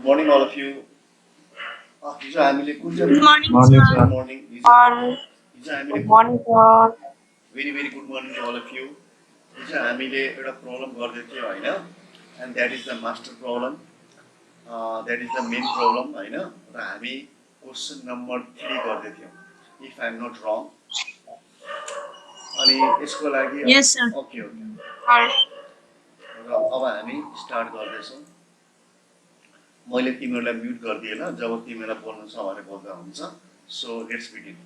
morning, all of you. हिजो हामीले कुन Good चाहिँ morning, Morning, sir. Good sir. Morning Or हिजो हामीले good morning, sir. Very very good morning to all of you हिजो हामीले एउटा प्रब्लम गर्दै थियौँ होइन and that is the master problem that is the main problem होइन र हामी क्वेसन नम्बर 3 गर्दै थियौँ if I am not wrong अनि यसको लागि Yes, sir. Okay okay Or र अब हामी स्टार्ट गर्दैछौँ मैले तिमीहरूलाई म्युट गरिदिएँ ल जब तिमीलाई बोल्नु छ भने बोल्दा हुन्छ सो लेट्स बिगिन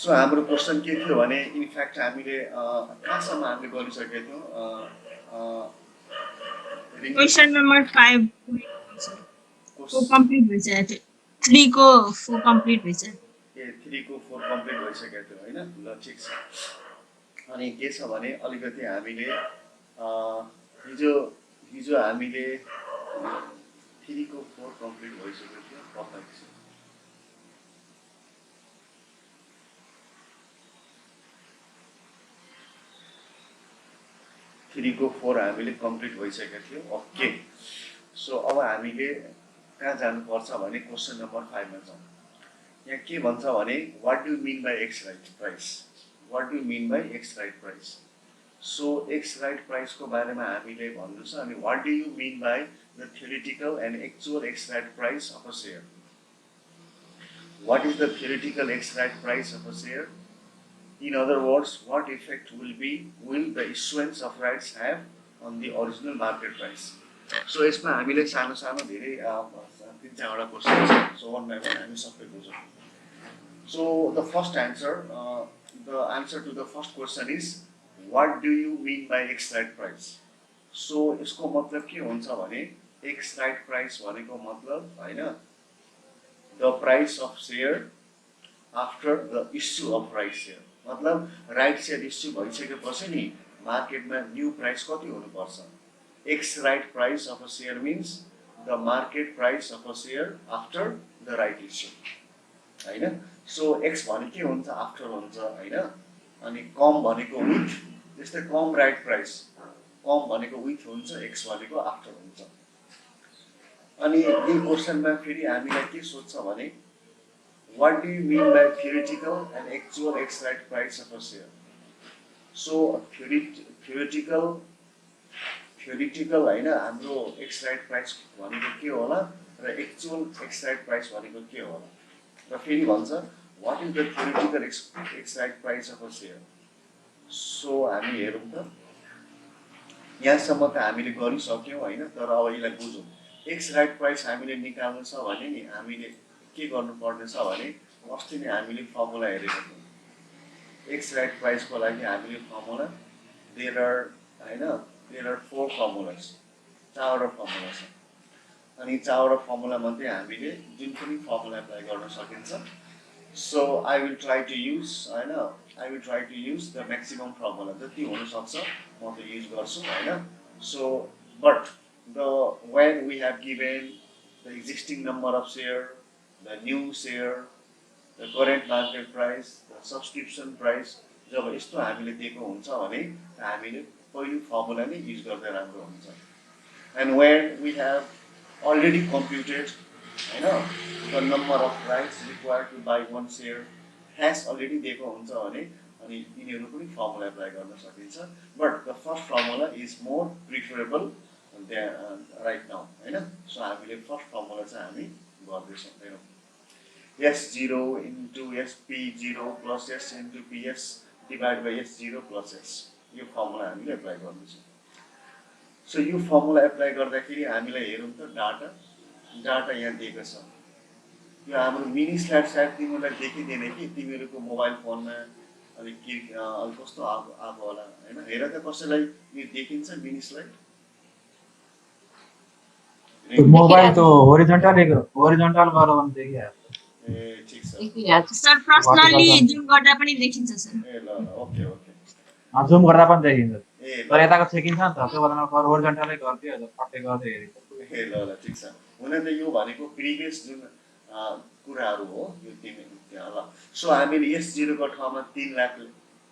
सो हाम्रो क्वेसन के थियो भने इनफ्याक्ट हामीले कहाँसम्म हामीले गरिसकेका थियौँ question number 5. Four complete भइसक्यो 3 को 4 complete भइसक्यो ए 3 को 4 कम्प्लिट भइसकेको थियो होइन ल ठिक छ अनि के छ भने अलिकति हामीले हिजो हिजो हामीले 3 को 4 कम्प्लिट भइसकेको थियो पर्फेक्ट 3 को 4 हामीले कम्प्लिट भइसकेको थियो ओके सो अब हामीले कहाँ जानुपर्छ भने क्वेसन नम्बर 5 मा जाउँ यहाँ के भन्छ भने what do mean by ex right price what do mean by ex right price so ex right प्राइसको बारेमा हामीले भन्नु छ अनि what do you mean by the theoretical and actual ex right price of a share what is the theoretical ex right price of a share In other words, what effect will the issuance of rights have on the original market price? So यसमा हामीले सानो सानो धेरै 3-4वटा question छ so one by one हामी सबै बुझौँ so the first answer to the first question is what do you mean by ex right price so यसको मतलब के हुन्छ भने एक्स राइट प्राइस भनेको मतलब होइन the price of share after the issue of right share मतलब right share issue भइसकेपछि नि मार्केटमा न्यू प्राइस कति हुनुपर्छ x right price of a share means the market price of a share after the right issue होइन so x भने के हुन्छ आफ्टर हुन्छ होइन अनि कम भनेको विथ जस्तै कम राइट प्राइस कम भनेको विथ हुन्छ एक्स भनेको आफ्टर हुन्छ अनि यो क्वेसनमा फेरि हामीलाई के सोध्छ भने What do you mean by theoretical and actual X right price of a share? So theoretical होइन हाम्रो X right price भनेको के होला र actual X right price भनेको के होला र फेरि भन्छ what is the theoretical X right price of a share? So हामी हेरौँ त यहाँसम्म त हामीले गरिसक्यौँ होइन तर अब यसलाई बुझौँ एक्स राइट प्राइस हामीले निकाल्नु छ भने नि हामीले के गर्नुपर्ने छ भने अस्ति नै हामीले फर्मुला हेरेको थियौँ एक्स राइट प्राइसको लागि हामीले फर्मुला देयर आर 4 फर्मुलास 4वटा फर्मुला छ अनि 4वटा फर्मुला मध्ये हामीले जुन पनि फर्मुला एप्लाई गर्न सकिन्छ so I will try to use the maximum formula जति हुनसक्छ म त युज गर्छु होइन so but the when we have given the existing number of share the new share, the current market price, the subscription price जब यस्तो हामीले दिएको हुन्छ भने हामीले पहिलो फर्मुला नै युज गर्दा राम्रो हुन्छ and when we have already computed the number of rights required to buy one share has already दिएको हुन्छ भने अनि यिनीहरू पनि फर्मुला एप्लाई गर्न सकिन्छ but the first formula is more preferable right now हैन सो हामीले फर्स्ट फर्मुला चाहिँ हामी गर्दैछौँ S0 into SP0 plus S into PS divided by S0 plus S यो फर्मुला हामीले एप्लाई गर्दैछौँ सो यो फर्मुला एप्लाई गर्दाखेरि हामीलाई हेरौँ त डाटा यहाँ दिएको छ यो हाम्रो मिनी स्लाइड सायद तिमीहरूलाई देखिँदैन कि तिमीहरूको मोबाइल फोनमा अलिक के अलिक कस्तो आएको होला होइन हेर त कसैलाई यो देखिन्छ मिनी स्लाइड मोबाइल तो होरिजोन्टल गरेर भने देखिहाल्छ ए ठिक छ सर पर्सनली जुम गर्दा पनि देखिन्छ सर ए ल ओके जुम गर्दा पनि देखिन्छ ए तर यताको चेकिन्छ नि त त्यो बेलामा होरिजोन्टलै गरिदियो फट्टे गर्दै हेरेको ए ल ठिक छ हुन त यो भनेको प्रिभियस जुन कुराहरू हो यो तिमी त्यहाँ ल सो हामीले S0 को ठाउँमा 3 लाख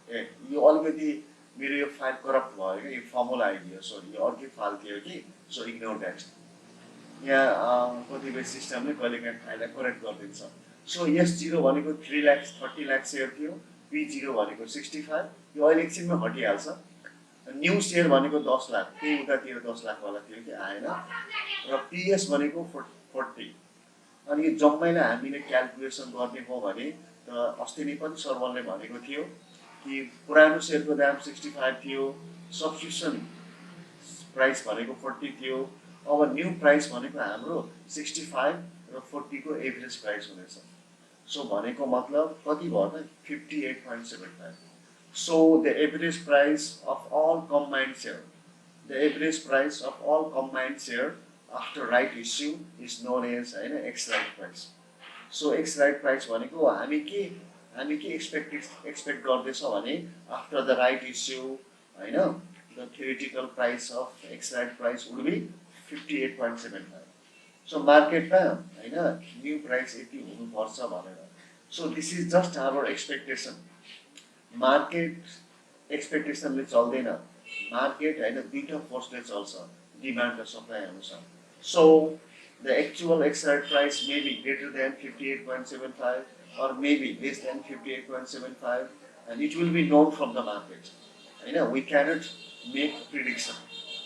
ए यो अलिकति मेरो यो फाइल करप्ट भयो क्या, यो फर्मुला आइदियो, सो यो अर्कै फाइल थियो कि, सो इग्नोर द्याट। यहाँ कतिपय सिस्टमले कहिलेकाहीँ फाइललाई करेक्ट गरिदिन्छ। सो यस 0 भनेको 3,30,00,000 सेयर थियो, P0 भनेको 65, यो अहिले एकछिनमा हटिहाल्छ। न्यू सेयर भनेको 10 लाख, त्यही उतातिर 10 लाखवाला थियो कि आएन, र PS भनेको 40। अनि यो जम्मैलाई हामीले क्यालकुलेसन गर्ने हो भने त अस्ति नै पनि सर्वरले भनेको थियो कि पुरानो सेयरको दाम 65 थियो, सब्सक्रिप्सन प्राइस भनेको 40 थियो, अब न्यू प्राइस भनेको हाम्रो 65 र 40 को एभरेज प्राइस हुनेछ। सो भनेको मतलब कति भयो त 58.75। So the average price of all combined share, the average price of all combined share after right issue is known as होइन ex right price. So ex right price भनेको हामी के एक्सपेक्ट गर्दैछौँ भने आफ्टर द राइट इस्यु होइन the theoretical price of X right price would be 58.75. So market होइन new price यति हुनुपर्छ भनेर। So this is just our expectation, market एक्सपेक्टेसनले चल्दैन, मार्केट होइन दुईटा फोर्सले चल्छ, डिमान्ड र सप्लाई अनुसार। So the actual X right price may be greater than 58.75 or maybe less than 58.75 and it will be known from the market. होइन we cannot make prediction.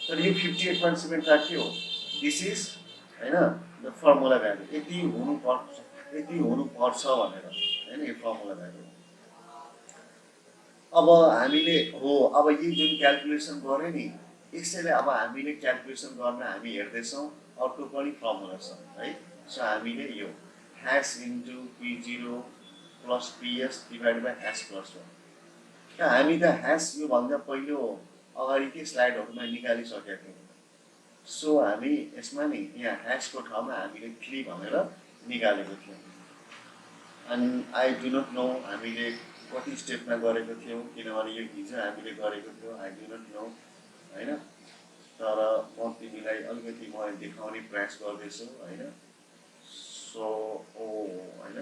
तर यो 58.75 के हो, दिस इज होइन द फर्मुला भ्यालु, यति हुनुपर्छ भनेर होइन यो फर्मुला भ्यालु। अब हामीले हो अब यो जुन क्यालकुलेसन गऱ्यो नि यसैले अब हामीले क्यालकुलेसन गर्न हामी हेर्दैछौँ अर्को पनि फर्मुला छ है। सो हामीले यो hash into P0 plus PS divide by hash plus 1, हामी त ह्यास योभन्दा पहिलो अगाडिकै स्लाइडहरूमा निकालिसकेका थियौँ। सो हामी यसमा नि यहाँ ह्यासको ठाउँमा हामीले 3 भनेर निकालेको थियौँ। And I do not know हामीले कति स्टेपमा गरेको थियौँ, किनभने यो हिजो हामीले गरेको थियो, आई डु नट नो होइन। तर म तिमीलाई अलिकति म देखाउने प्रयास गर्दैछु होइन। सो होइन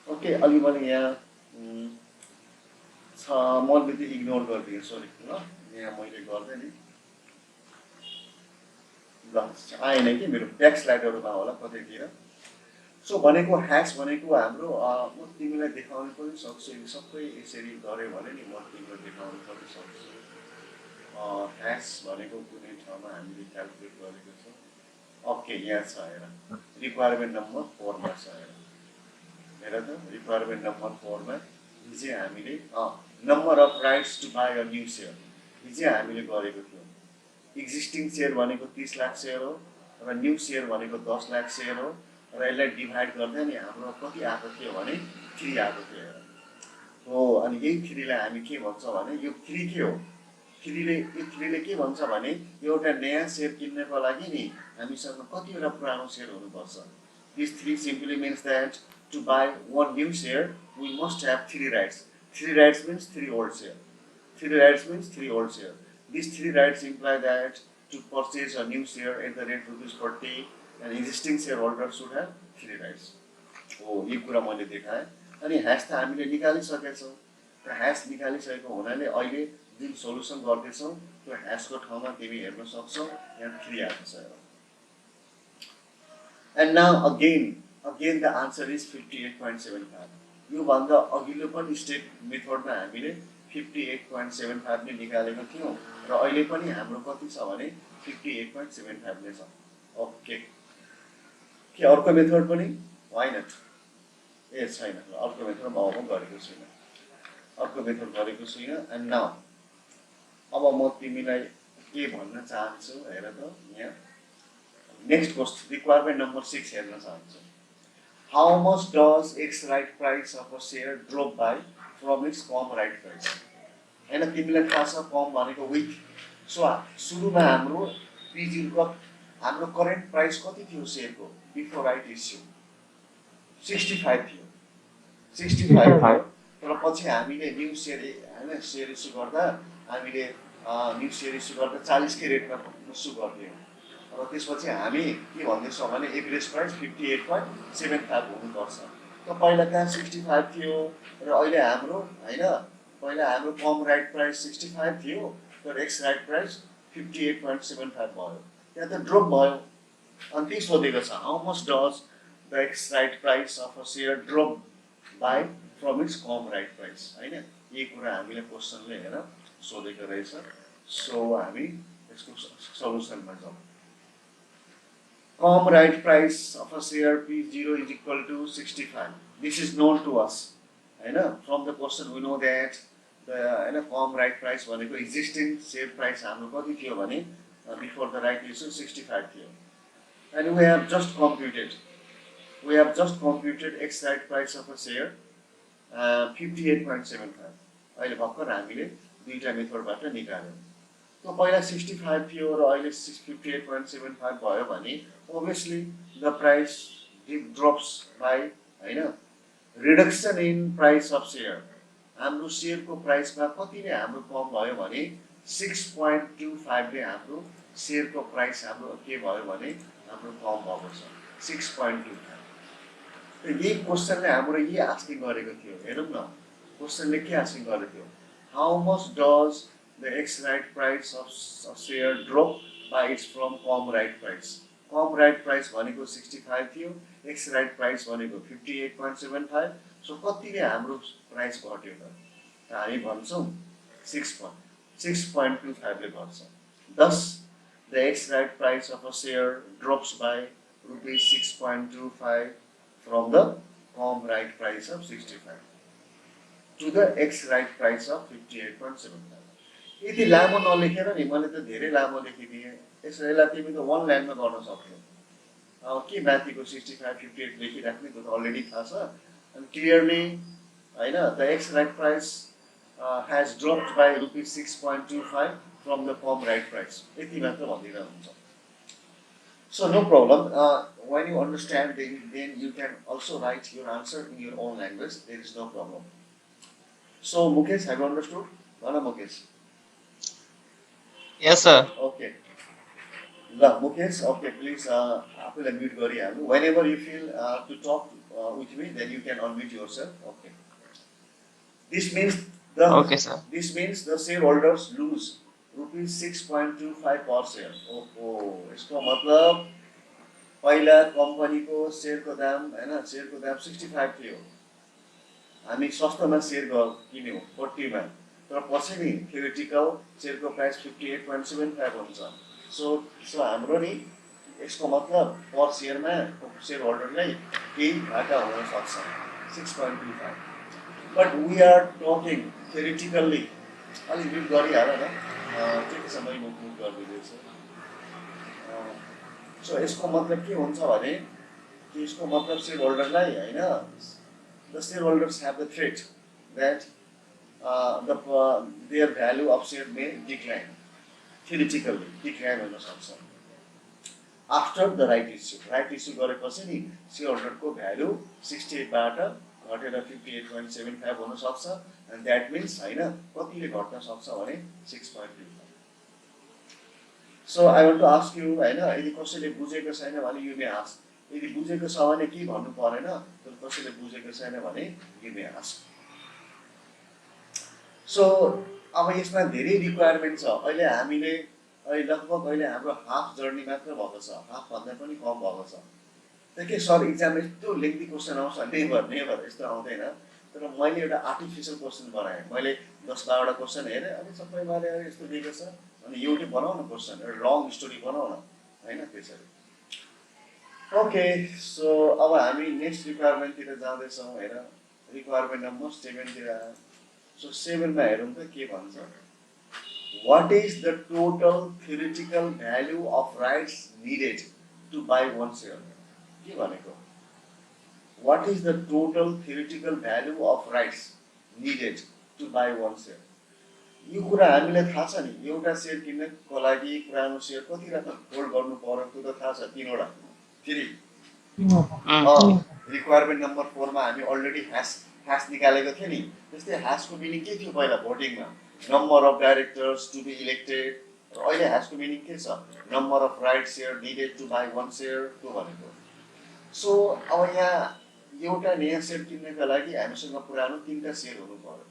ओके, अलि मैले यहाँ म अलिकति इग्नोर गरिदिएँ, सरी ल, यहाँ मैले गर्दै नि ल आएन कि मेरो ब्याक स्लाइडहरूमा होला कतैतिर। सो भनेको ह्यास भनेको हाम्रो म तिमीलाई देखाउनु पनि सक्छु, सबै यसरी गऱ्यो भने नि म तिमीलाई देखाउनु पनि सक्छु। ह्यास भनेको कुनै ठाउँमा हामीले क्यालकुलेट गरेको छौँ। ओके यहाँ छ हेर, रिक्वायरमेन्ट नम्बर 4 मा छ हेर त, रिक्वायरमेन्ट नम्बर 4 मा हिजो हामीले number of rights to buy a new share हिजो हामीले गरेको थियौँ। एक्जिस्टिङ सेयर भनेको 30 लाख सेयर हो र न्यू सेयर भनेको 10 लाख सेयर हो र यसलाई डिभाइड गर्दा नि हाम्रो कति आएको थियो भने 3 आएको थियो हो। अनि यही 3 लाई हामी के भन्छ भने यो 3 के हो, 3 ले के भन्छ भने एउटा नयाँ सेयर किन्नको लागि नि हामीसँग कतिवटा पुरानो सेयर हुनुपर्छ। This 3 simply means that to buy 1 new share we must have 3 rights. 3 rights means 3 old share, 3 rights means 3 old share. These 3 rights imply that to purchase a new share at the rate ₹40, an existing shareholder should have 3 rights. हो यो कुरा मैले देखाएँ। अनि hash त हामीले निकालिसकेका छौँ, र ह्यास निकालिसकेको हुनाले अहिले जुन सोल्युसन गर्दैछौँ त्यो ह्यासको ठाउँमा तिमी हेर्न सक्छौ, यहाँ 3 आएको छ। And now again the answer is 58.75। योभन्दा अघिल्लो पनि स्टेप मेथडमा हामीले 58.75 नै निकालेको थियौँ र अहिले पनि हाम्रो कति छ भने 58.75 नै छ। ओके, के अर्को मेथड पनि होइन ए छैन, अर्को मेथड म गरेको छुइनँ, अर्को मेथड गरेको छुइनँ। एन्ड नाउ अब म तिमीलाई के भन्न चाहन्छु हेर त, यहाँ नेक्स्ट क्वेश्चन रिक्वायरमेन्ट नम्बर 6 हेर्न चाहन्छु। How much does x right price of a share drop by from it's com right price. होइन तिमीलाई थाहा छ कम भनेको विक। सो सुरुमा हाम्रो P0 को हाम्रो करेन्ट प्राइस कति थियो सेयरको बिफोर राइट इस्यु 65 थियो, 65 थियो। तर पछि हामीले न्यू सेयर होइन सेयर इस्यु गर्दा हामीले न्यू सेयर इस्यु गर्दा 40 के रेटमा इस्यु गरिदियौँ र त्यसपछि हामी के भन्दैछौँ भने एभरेज प्राइस 58.75 हुनुपर्छ। त पहिला कहाँ 65 थियो र अहिले हाम्रो हैन पहिला हाम्रो कम राइट प्राइस 65 थियो तर एक्स राइट प्राइस 58.75 भयो त्यहाँ त ड्रप भयो अनि त्यही सोधेको छ how much does the x right price of a share drop by from it's com right price हैन यही कुरा हामीले क्वेसनले हेर सोधेको रहेछ सो हामी यसको सल्युसनमा जाउँ cum right price of a share P0 is equal to 65 this is known to us हैन from the question we know that the हैन कम राइट प्राइस भनेको एक्जिस्टिङ सेयर प्राइस हाम्रो कति थियो भने बिफोर द राइट इस्यु 65 थियो and we have just computed x right price of a share 58.75 अहिले भर्खर हामीले दुईटा मेथडबाट निकाल्यौँ त पहिला 65 थियो र अहिले 58.75 भयो भने obviously the price drops by हैन reduction in price of share हाम्रो सेयरको प्राइसमा कति नै हाम्रो कम भयो भने 6.25 ले हाम्रो सेयरको प्राइस हाम्रो के भयो भने हाम्रो कम भएको छ 6.25 र यही क्वेसनले हाम्रो यही आस्किङ गरेको थियो हेरौँ न क्वेसनले के आस्किङ गरेको थियो how much does the x right price of share drop by its from com right price com right price भनेको 65 थियो एक्स राइट प्राइस भनेको 58.75 सो कति नै हाम्रो प्राइस घट्यो त हामी भन्छौँ 6.25 ले घट्छ thus the x right price of a share drops by rupees 6.25 from the com right price of 65 to the x right price of 58.75 यति लामो नलेखेर नि मैले त धेरै लामो लेखिदिएँ यसलाई तिमी त वन लाइनमा गर्न सक्छौ अब के माथिको 65 58 लेखिराख्ने त्यो त अलरेडी थाहा छ अनि क्लियरली हैन the x right price has dropped by rupees 6.25 from the com right price यति मात्र भनिदिँदा हुन्छ so no problem when you understand then you can also write your answer in your own language there is no problem so Mukesh have you understood Bana Mukesh Yes, sir. okay ल Mukesh okay please आफूलाई mute गरिहाल्नु whenever you feel to talk with me then you can unmute yourself okay this means Okay, sir. this means the shareholders lose rupees 6.25 per share ओहो यसको मतलब पहिला कम्पनीको शेयरको दाम हैन शेयरको दाम 65 थियो हामी सस्तोमा शेयर किन्यौं 40 मा तर पछि नि थ्योरेटिकल शेयरको प्राइस 58.75 हुन्छ सो हाम्रो नि यसको मतलब पर शेयरमा शेयर होल्डरलाई केही घाटा हुन सक्छ 6.25 but we are talking theoretically अलि म्युट गरिहाल न त्यति समय म म्युट गरिदिन्छु सो यसको मतलब के हुन्छ भने यसको मतलब शेयर होल्डरलाई हैन the shareholders have the threat that their value of share may decline theoretically decline हुन सक्छ after the right issue गरेपछि नि shareholder को value 68 बाट घटेर 58.75 हुन सक्छ and that means हैन कतिले घट्न सक्छ भने 6.25 so I want to ask you हैन यदि कसैले बुझेको छैन भने you may ask यदि बुझेको छ भने के भन्नु परेन तर कसैले बुझेको छैन भने you may ask so अब यसमा धेरै रिक्वायरमेन्ट छ अहिले हामीले अहिले लगभग अहिले हाम्रो हाफ जर्नी मात्र भएको छ हाफ भन्दा पनि कम भएको छ त के सर एक्जाम यस्तो लेन्थी क्वेशन आउँछ नेभर यस्तो आउँदैन तर मैले एउटा आर्टिफिशियल क्वेशन बनाएँ मैले 10-12 वटा क्वेशन हेरेँ अनि सबै मैले यस्तो दिएको छ अनि एउटा बनाउन क्वेशन एउटा लङ स्टोरी बनाउन हैन त्यसरी ओके सो अब हामी नेक्स्ट रिक्वायरमेन्ट तिर जाँदै छौं हेर रिक्वायरमेन्ट नम्बर 7 तिर सो 7 मा हेरौँ त के भन्छ what is the total theoretical value of rights needed to buy one share के भनेको what is the total theoretical value of rights needed to buy one share यो कुरा हामीलाई थाहा छ नि एउटा शेयर किन्नको लागि पुरानो शेयर कति रात होल्ड गर्नु पर्यो त्यो त थाहा छ तीनवटा फेरि रिक्वायरमेन्ट नम्बर 4 मा हामी अलरेडी ह्याश निकालेको थियो नि त्यस्तै ह्याशको मिनिङ के थियो पहिला भोटिङमा number of directors to be elected र अहिले ह्याशको मिनिङ के छ number of right share needed to buy one share त्यो भनेको सो अब यहाँ एउटा नयाँ सेयर किन्नका लागि हामीसँग पुरानो 3टा सेयर हुनु पर्यो,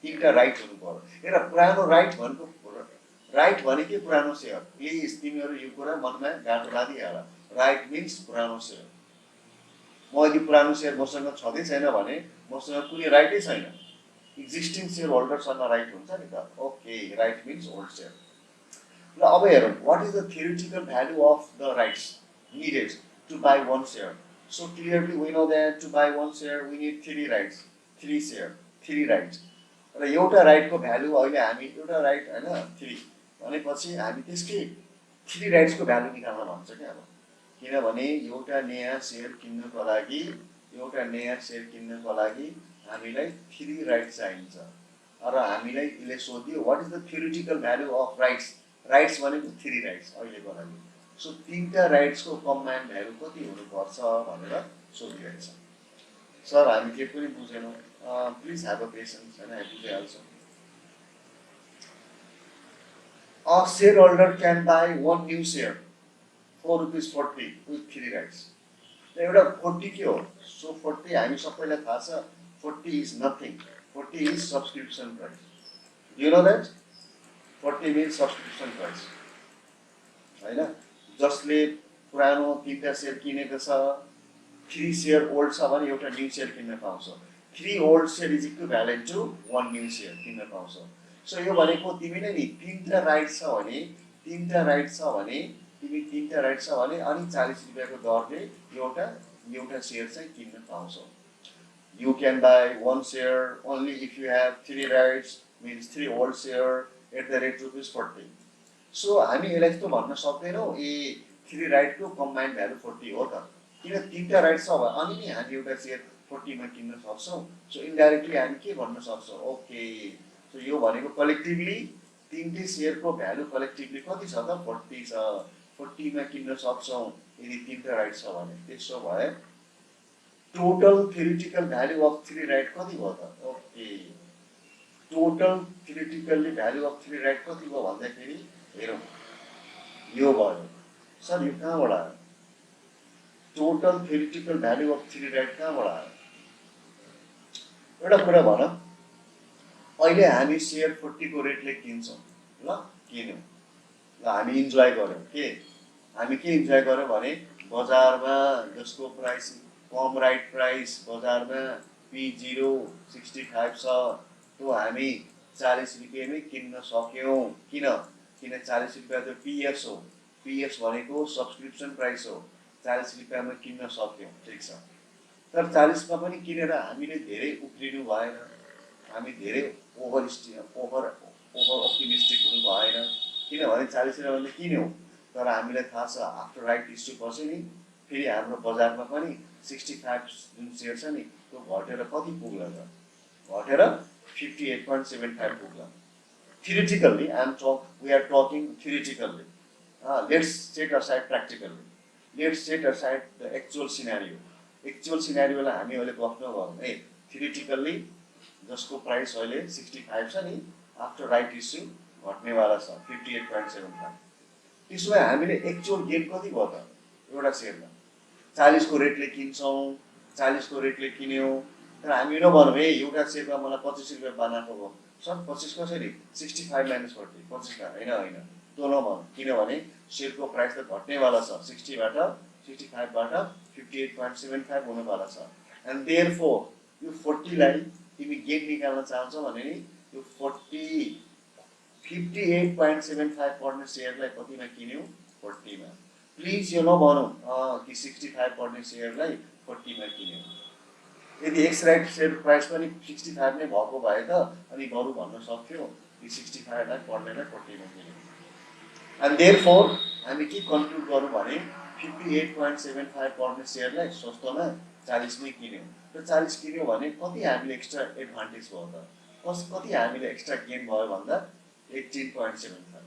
3टा राइट हुनु पर्यो। हेर पुरानो राइट भनेकै पुरानो सेयर। प्लिज तिमीहरू यो कुरा मनमा गाँठो बाँधिहाल। राइट मिन्स पुरानो सेयर। म यदि पुरानो सेयर मसँग छँदै छैन भने मसँग कुनै राइटै छैन। एक्जिस्टिङ सेयर होल्डरसँग राइट हुन्छ नि त। Okay, right means old share. ल अब हेरौँ, what is the theoretical value of the rights needed to buy one share? So clearly we know that to buy one share we need 3 rights, 3 share, 3 rights. र एउटा राइटको value अहिले हामी एउटा right हैन 3 भनेपछि हामी त्यसकै 3 राइट्सको भ्यालु निकाल्न भन्छ के अब। किनभने एउटा नयाँ सेयर किन्नको लागि हामीलाई 3 राइट चाहिन्छ। र हामीलाई यसले सोध्यो what is the theoretical value of rights? Rights भनेको 3 राइट्स अहिलेको लागि। सो 3टा राइट्सको कम्बाइन्ड भ्यालु कति हुनुपर्छ भनेर सोधिरहेछ। सर हामी के पनि बुझेनौँ, प्लिज ह्याभ अ पेसेन्स हैन, हामी बुझिहाल्छौँ। A shareholder can buy one new share for ₹40 with 3 rights. एउटा 40 के हो? सो 40 हामी सबैलाई थाहा छ 40 is nothing. 40 is subscription price. Do you know that? 40 means subscription price. हैन? जसले पुरानो 3टा सेयर किनेको छ, 3 सेयर ओल्ड छ भने एउटा न्यू सेयर किन्न पाउँछ। 3 old share is equivalent to 1 new share किन्न पाउँछ। सो यो भनेको तिमीले नि 3टा राइट छ भने तिमी 3टा राइट छ भने अनि 40 रुपैयाँको दरले एउटा सेयर चाहिँ किन्न पाउँछौ। You can buy one share only if you have 3 rights, means 3 old share at the rate ₹40. So हामी यसलाई यस्तो भन्न सक्दैनौँ ए 3 राइटको कम्बाइन्ड भ्यालु 40 हो त। किन 3टा राइट छ भने अनि नि हामी एउटा सेयर 40 मा किन्न सक्छौँ। सो इन्डाइरेक्टली हामी के भन्न सक्छौँ? ओके, सो यो भनेको कलेक्टिभली 3टे सेयरको भ्यालु कलेक्टिभली कति छ त? 40 छ। 40 मा किन्न सक्छौँ यदि 3टा राइट छ भने। त्यसो भए total theoretical value of 3 right कति भयो त? Okay, total theoretically value of 3 right कति भयो भन्दाखेरि हेरौँ, यो भयो। सर यो कहाँबाट आयो? Total theoretical value of 3 right कहाँबाट आयो? एउटा कुरा भन, अहिले हामी सेयर 40 को रेटले किन्छौँ। ल किन्यौँ, ल हामी इन्जोय गर्यौँ। हामी के इन्जोय गर्यौँ भने बजारमा जसको प्राइस कम राइट प्राइस बजारमा P0 65 छ, त्यो हामी 40 रुपैयाँमै किन्न सक्यौँ। किन 40 रुपैयाँ त PS हो। PS भनेको सब्सक्रिप्सन प्राइस हो। 40 रुपैयाँमा किन्न सक्यौँ, ठिक छ। तर 40 मा पनि किनेर हामीले धेरै उफ्रिनु भएन, हामी धेरै ओभर अप्टिमिस्टिक हुनु भएन। किनभने 40 रुपैयाँमा किन्यौँ, तर हामीलाई थाहा छ आफ्टर राइट इस्यु पछि नि फेरि हाम्रो बजारमा पनि 65 जुन सेयर छ नि त्यो घटेर कति पुग्ला त? घटेर 58.75 पुग्ला। Theoretically, we are talking theoretically. Let's set aside practically. Let's set aside the actual scenario. Actual scenario लाई हामी अहिले गफ नगरौँ है। Theoretically जसको प्राइस अहिले 65 छ नि आफ्टर राइट इस्यु घट्नेवाला छ 58.75। त्यसो भए हामीले एक्चुअल गेन कति भयो त एउटा सेयरमा? 40 को रेटले किन्छौँ, 40 को रेटले किन्यौँ, तर हामी नभनौँ है एउटा सेयरमा मलाई 25 रुपैयाँ बनाएको भयो। सर 25 कसरी? 65 माइनस 40, 25 का होइन त्यो नभनौँ। किनभने सेयरको प्राइस त घट्नेवाला छ 65बाट 58.75 हुनेवाला छ। एन्ड देयरफोर यो 40 लाई तिमी गेन निकाल्न चाहन्छौ भने नि यो 58.75 पर्ने सेयरलाई कतिमा किन्यौ? 40 मा। प्लिज यो नभनौँ कि 65 पर्ने सेयरलाई 40 मा किन्यौ। यदि एक्स राइट सेयर प्राइस पनि 65 नै भएको भए त अनि बरु भन्न सक्थ्यौ कि 65 लाई पर्नेलाई 40 मा किन्यौ। एन्ड देयरफोर हामी के कन्क्लुड गरौँ भने 58.75 पर्ने सेयरलाई सस्तोमा 40 मै किन्यौ। र 40 किन्यौ भने कति हामीले एक्स्ट्रा एडभान्टेज भयो त? कति हामीले एक्स्ट्रा गेन भयो भन्दा 18.75।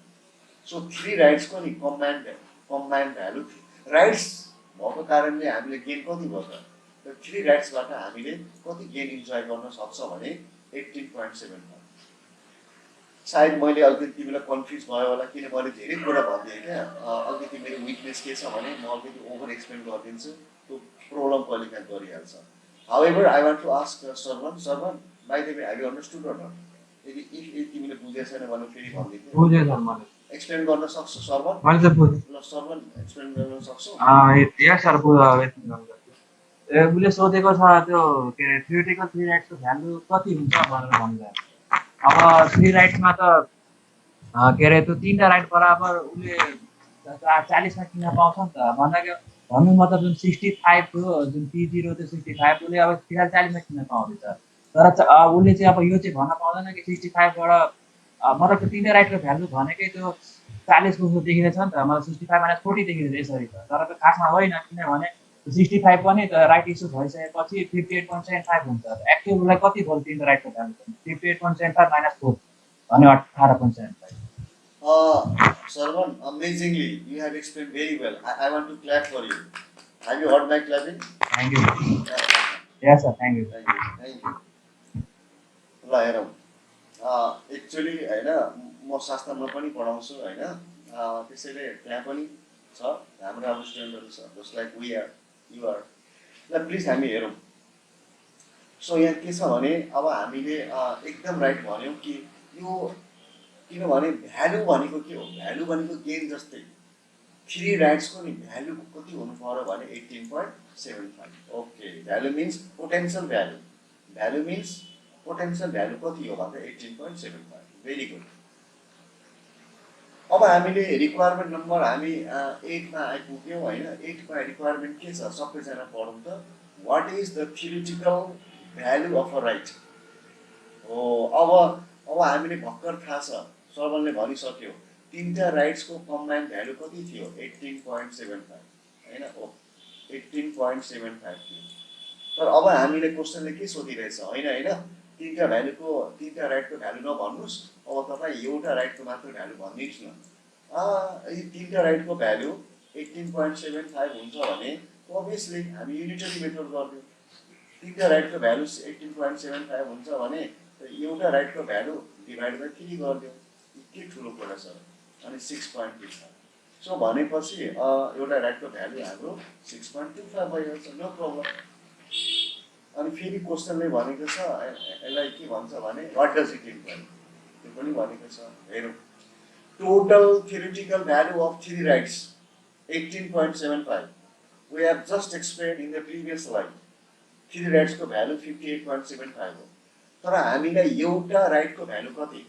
सो 3 राइट्सको नि कम्बाइन्ड भ्यालु राइट्स भएको कारणले हामीले गेन कति भयो त? 3 राइट्सबाट हामीले कति गेन इन्जोय गर्न सक्छ भने 18.75। सायद मैले अलिकति तिमीलाई कन्फ्युज भयो होला किन मैले धेरै कुरा भनिदिएँ क्या। अलिकति मेरो विकनेस के छ भने म अलिकति ओभर एक्सप्लेन गरिदिन्छु, त्यो प्रब्लम कहिलेकाहीँ गरिहाल्छ। However, I want to ask Sarvan, by the way, have you understood or not? If तिमीले बुझेको छैन भने फेरि भनिदिनु बुझेँ सर मैले एक्सप्लेन गर्न सक्छौ सर्वन मैले त बुझेँ ल सर्वन एक्सप्लेन गर्न सक्छौ या सर उसले सोधेको छ त्यो के अरे थ्योरिटिकल थ्री राइट्सको भ्यालु कति हुन्छ भनेर भन्दा अब थ्री राइट्समा त के अरे त्यो तिनवटा राइट बराबर उसले 40मा किन्न पाउँछ नि त भन्नु मतलब जुन 65 थियो जुन P0 त्यो 65 उसले अब फिलहाल 40मा किन्न पाउँदैछ तर उसले चाहिँ अब यो चाहिँ भन्न पाउँदैन कि 65 बाट मतलब त्यो तिनवटा राइटको भ्यालु भनेकै त्यो 40 को देखिँदैछ नि त मतलब 65 माइनस 40 देखिँदैछ यसरी त तर त्यो खासमा होइन किनभने 65 पनि त राइट इस्यु भइसकेपछि 58.75 हुन्छ एक्चुअल उसलाई कति भयो तिनवटा राइटको भ्यालु 58.75 माइनस 4 भने 18.75 Sarvan, amazingly, you have explained very well. I want to clap for you. Have you heard my clapping? Thank you. Yes, sir. Thank you. Thank you. ल हेरौँ actually होइन म शास्त्रमा पनि पढाउँछु होइन त्यसैले त्यहाँ पनि छ हाम्रो अब स्टुडेन्टहरू छ just like we are you are ल प्लिज हामी हेरौँ सो यहाँ के छ भने अब हामीले एकदम राइट भन्यौँ कि यो किनभने भ्यालु भनेको के हो भ्यालु भनेको गेन जस्तै थ्री राइट्सको नि भ्यालु कति हुनु पर्यो भने 18.75 okay value means potential value value means potential value कति हो भन्दा 18.75 भेरी गुड अब हामीले रिक्वायरमेन्ट नम्बर हामी 8 मा आइपुग्यौँ होइन 8 मा रिक्वायरमेन्ट के छ सबैजना पढौँ त what is the theoretical value of a right हो अब हामीले भर्खर थाहा छ सर्वनले भनिसक्यो तीनटा राइट्सको कम्बाइन भ्यालु कति थियो 18.75 हैन हो 18.75 थियो तर अब हामीले क्वेशनले के सोधिरहेछ हैन तीनटा राइटको भ्यालु नभन्नुस् अब तपाई एउटा राइटको मात्र भ्यालु भनिदिनुस् न यदि तीनटा राइटको भ्यालु 18.75 हुन्छ भने obviously हामी युनिटरी मेथड गर्छौं तीनटा राइटको भ्यालु 18.75 हुन्छ भने एउटा राइटको भ्यालु डिभाइड बाइ 3 गर्दियौ के ठुलो कुरा छ अनि 6.25 सो भनेपछि एउटा राइटको भ्यालु हाम्रो 6.25 भइहाल्छ नो प्रब्लम अनि फेरि क्वेशनले भनेको छ यसलाई के भन्छ भने व्हाट डज इट इम्प्लाइ त्यो पनि भनेको छ हेरौँ total theoretical value of three rights 18.75 we have just explained in the previous slide three राइट्सको भ्यालु 58.75 हो तर हामीलाई एउटा राइटको भ्यालु कति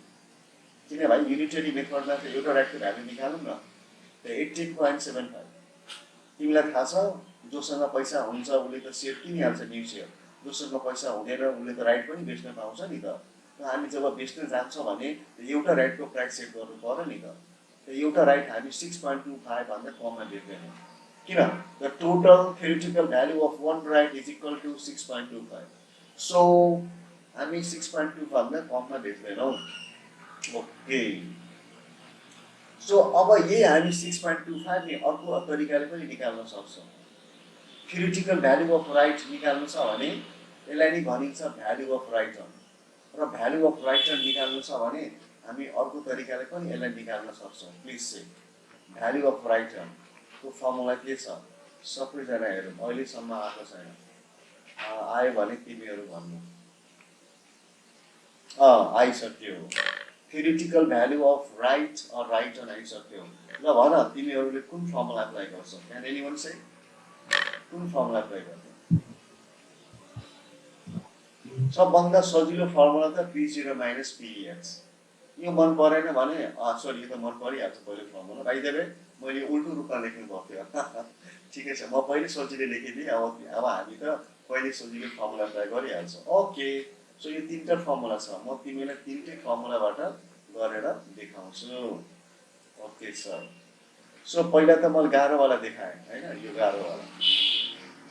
किन भाइ युनिटरी मेथडमा त एउटा राइटको भ्यालु निकालौँ न त्यो 18.75 तिमीलाई थाहा छ जोसँग पैसा हुन्छ उसले त सेयर किनिहाल्छ न्यू सेयर जोसँग पैसा हुँदैन उसले त राइट पनि बेच्न पाउँछ नि त हामी जब बेच्न जान्छौँ भने एउटा राइटको प्राइस सेट गर्नु पर्यो नि त त्यो एउटा राइट हामी 6.25 भन्दा कममा बेच्दैनौँ किन the total theoretical value of one right is equal to 6.25 so हामी 6.25 भन्दा कममा बेच्दैनौँ ओके सो अब यही हामी 6.25 नि अर्को तरिकाले पनि निकाल्न सक्छौँ थ्योरेटिकल भ्यालु अफ राइट निकाल्नु छ भने यसलाई नि भनिन्छ भ्यालु अफ राइट र भ्यालु अफ राइट निकाल्नु छ भने हामी अर्को तरिकाले पनि यसलाई निकाल्न सक्छौँ please say value of right को फर्मुला के छ सबैजना हेरौँ अहिलेसम्म आएको छैन आयो भने तिमीहरू भन्नु आइसक्यो theoretical value of right right आइसक्यो ल भन तिमीहरूले कुन फर्मुला अप्लाई गर्छौ क्यान एनीवन से कुन फर्मुला अप्लाई गर्छौ सबभन्दा सजिलो फर्मुला त P0 माइनस PEX यो मन परेन भने सरी यो त मन परिहाल्छ पहिलो फर्मुला बाइ द वे मैले उल्टो रूपमा लेख्नु पर्थ्यो ठिकै छ म पहिले सजिलो लेखिदिएँ अब हामी त पहिले सजिलो फर्मुला अप्लाई गरिहाल्छौँ ओके सो यो तीनटा फर्मुला छ म तिमीलाई तीनटै फर्मुलाबाट गरेर देखाउँछु ओके सर सो पहिला त मैले गाह्रोवाला देखाएँ हैन यो गाह्रोवाला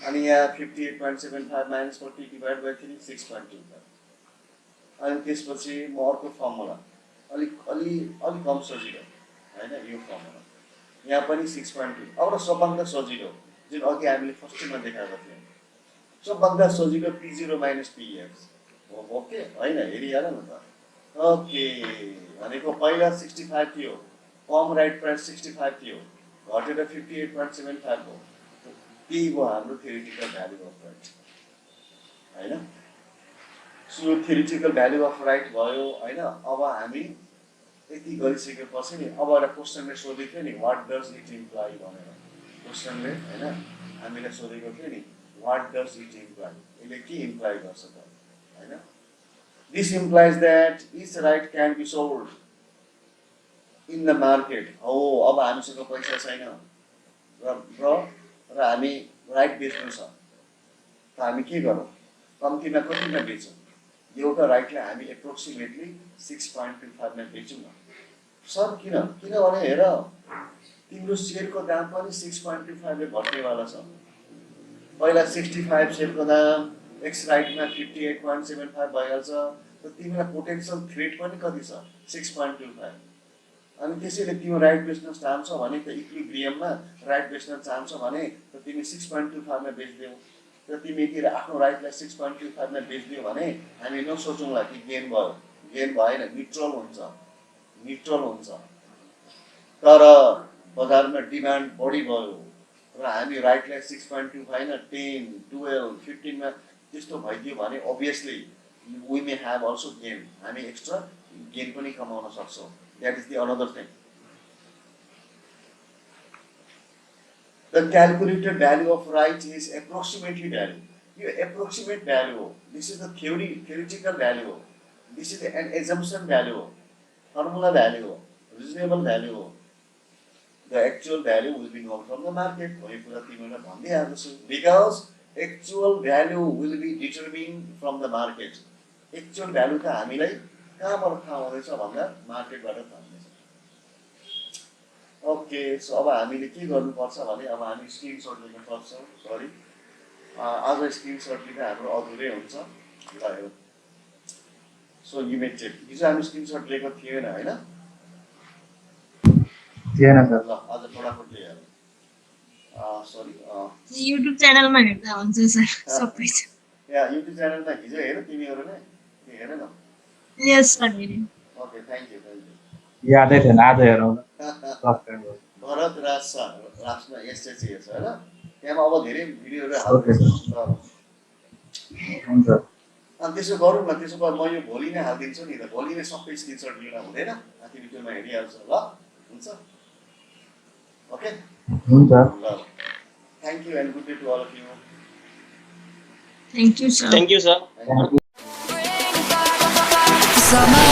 अनि यहाँ 58.75 माइनस 40 डिभाइड बाइ 3 6.25 अनि त्यसपछि म अर्को फर्मुला अलि कम सजिलो हैन यो फर्मुला यहाँ पनि 6.2 अब सबभन्दा सजिलो जुन अघि हामीले फर्स्टमा देखाएको थियौँ सबभन्दा सजिलो P0 माइनस PEX ओके हैन हेरिहाल न त ओके भनेको पहिला 65 थियो कम राइट प्राइस 65 थियो घटेर 58.75 भयो त्यही भयो हाम्रो थ्योरेटिकल भ्यालु अफ राइट होइन. So theoretical value of right भयो होइन. अब हामी यति गरिसकेपछि नि अब एउटा क्वेसनले सोधेको थियो नि वाट डज इट इम्प्लाइ भनेर. क्वेसनले होइन हामीलाई सोधेको थियो नि वाट डज इट इम्प्लाइ, यसले के इम्प्लाइ गर्छ त होइन. This implies that each right can be sold in the market. हो अब हामीसँग पैसा छैन र हामी राइट बेच्नु छ त हामी के गरौँ, कम्तीमा कतिमा बेचौँ. एउटा राइटलाई हामी एप्रोक्सिमेटली 6.25मा बेचौँ न. सर किनभने हेर तिम्रो सेयरको दाम पनि 6.25ले घट्नेवाला छ. पहिला 65 सेयरको दाम एक्स राइटमा 58.75 भइहाल्छ. र तिमीलाई पोटेन्सियल थ्रेट पनि कति छ 6.25. अनि त्यसैले तिम्रो राइट बेच्न चाहन्छौ भने त इक्विलिब्रियममा राइट बेच्न चाहन्छौ भने त तिमी 6.25मा बेच्दियौ. र तिमीतिर आफ्नो राइटलाई 6.25मा बेच्दियौ भने हामी नसोचौँला कि गेन भयो, गेन भएन, न्युट्रल हुन्छ. तर बजारमा डिमान्ड बढी भयो र हामी राइटलाई 6.25 होइन 10, 12, 15मा त्यस्तो भइदियो भने obviously we may have also gain. हामी एक्स्ट्रा गेन पनि कमाउन सक्छौँ. That is the another thing. The calculated value of right is approximately value. यो approximate value हो. This is the theoretical value हो. This is an assumption value हो. Formula value हो. Reasonable value हो. The actual value will be known from the market. वही कुरा तिमीलाई भन्दै आएको छु. Because actual value will be determined from the market. Actual value त हामीलाई कहाँबाट थाहा हुँदैछ भन्दा मार्केटबाट थाहा हुँदैछ. ओके. सो अब हामीले के गर्नुपर्छ भने अब हामी स्क्रिनसट लिन पर्छ. सरी आज स्क्रिनसट लिँदा हाम्रो अधुरै हुन्छ. ल सो यु मे चेक. हिजो हामी स्क्रिनसट लिएको थिएन होइन. थिएन सर. ल आज फटाफट लिइहाल्नु. सरी युट्युब च्यानलमा हेर्दा हुन्छ सर सबै छ. या युट्युब च्यानलमा हिजो हेर तिमीहरूले हेर न. यस सर हेरेँ. Okay thank you. यादै थिएन, आज हेरौँ. भरत राजमा एसएचसी छ होइन. त्यहाँमा अब धेरै भिडियोहरू ओके हाल्दैछ. हुन्छ. अनि त्यसो गरौँ न. त्यसो भए म यो भोलि नै हालिदिन्छु नि त. भोलि नै सबै स्क्रिनसट लिन हुँदैन. तिमीमा हेरिहाल्छ. ल हुन्छ. ओके हुन्छ. ल thank you and good day to all of you. Thank you sir. Thank you, sir. Thank you. Summer